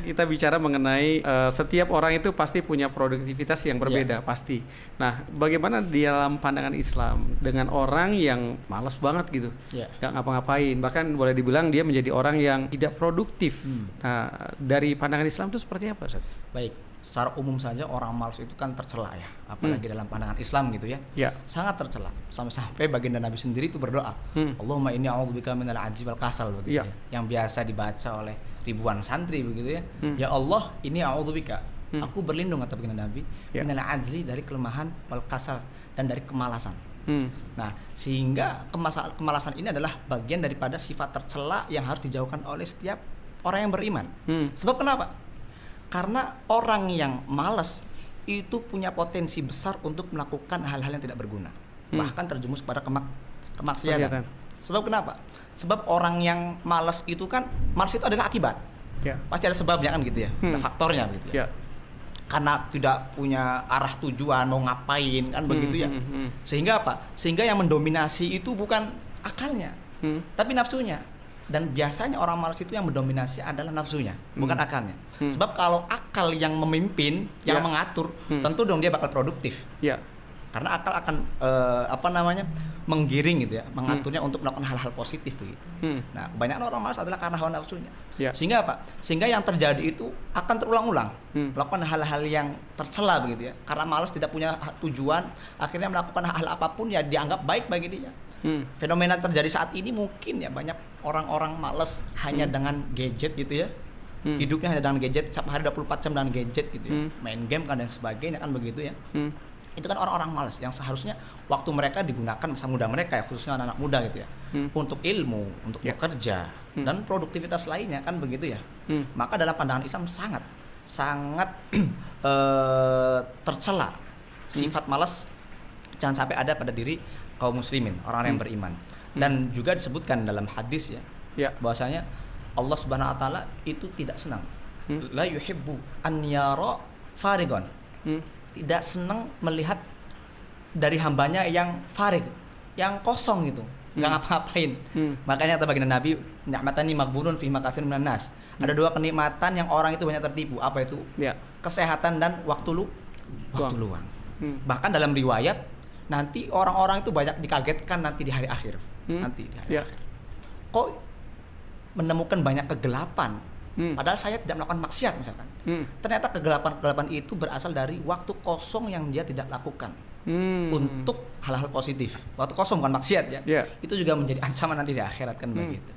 kita bicara mengenai setiap orang itu pasti punya produktivitas yang berbeda, pasti. Nah, bagaimana di dalam pandangan Islam dengan orang yang malas banget gitu, nggak ngapa-ngapain, bahkan boleh dibilang dia menjadi orang yang tidak produktif. Nah, dari pandangan Islam itu seperti apa, Ustaz? Baik, secara umum saja orang malas itu kan tercela ya, apalagi dalam pandangan Islam gitu ya. Sangat tercela. Sampai baginda Nabi sendiri itu berdoa, Allahumma inni a'udzubika minal ajzi wal kasal begitu ya. Yang biasa dibaca oleh ribuan santri begitu ya. Ya Allah, ini a'udzubika. Aku berlindung kata baginda Nabi minal ajzi, dari kelemahan, wal kasal, dan dari kemalasan. Nah, sehingga kemalasan ini adalah bagian daripada sifat tercela yang harus dijauhkan oleh setiap orang yang beriman. Sebab kenapa? Karena orang yang malas itu punya potensi besar untuk melakukan hal-hal yang tidak berguna, bahkan terjerumus pada kemaksiatan. Sebab kenapa? Sebab orang yang malas itu kan, malas itu adalah akibat. Pasti ada sebabnya kan gitu ya, ada faktornya gitu ya. Karena tidak punya arah tujuan mau ngapain kan begitu ya. Sehingga apa? Sehingga yang mendominasi itu bukan akalnya, tapi nafsunya. Dan biasanya orang malas itu yang mendominasi adalah nafsunya, bukan akalnya. Sebab kalau akal yang memimpin, yang mengatur, tentu dong dia bakal produktif. Karena akal akan menggiring gitu ya, mengaturnya untuk melakukan hal-hal positif begitu. Nah, kebanyakan orang malas adalah karena hawa nafsunya. Sehingga apa? Sehingga yang terjadi itu akan terulang-ulang, melakukan hal-hal yang tercela begitu ya. Karena malas tidak punya tujuan, akhirnya melakukan hal apapun ya dianggap baik bagi dia. Fenomena terjadi saat ini mungkin ya, banyak orang-orang malas hanya dengan gadget gitu ya. Hidupnya hanya dengan gadget, setiap hari 24 jam dengan gadget gitu ya. Main game kan dan sebagainya kan begitu ya. Itu kan orang-orang malas yang seharusnya waktu mereka digunakan masa muda mereka ya, khususnya anak-anak muda gitu ya. Untuk ilmu, untuk bekerja dan produktivitas lainnya kan begitu ya. Maka dalam pandangan Islam sangat tercela sifat malas jangan sampai ada pada diri kaum muslimin, orang-orang yang beriman. Dan juga disebutkan dalam hadis ya, bahwasanya Allah Subhanahu wa taala itu tidak senang. La yuhibbu an yara farigon. Tidak senang melihat dari hambanya yang farig, yang kosong gitu, nggak ngapa-ngapain. Makanya kata baginda Nabi, ni'matani maghbunun fi makatsirun minan nas. Ada dua kenikmatan yang orang itu banyak tertipu. Apa itu? Kesehatan dan waktu luang. Bahkan dalam riwayat nanti orang-orang itu banyak dikagetkan nanti di hari akhir. Akhir. Kok menemukan banyak kegelapan? Padahal saya tidak melakukan maksiat misalkan. Ternyata kegelapan itu berasal dari waktu kosong yang dia tidak lakukan untuk hal-hal positif. Waktu kosong bukan maksiat ya. Itu juga menjadi ancaman nanti di akhirat kan begitu.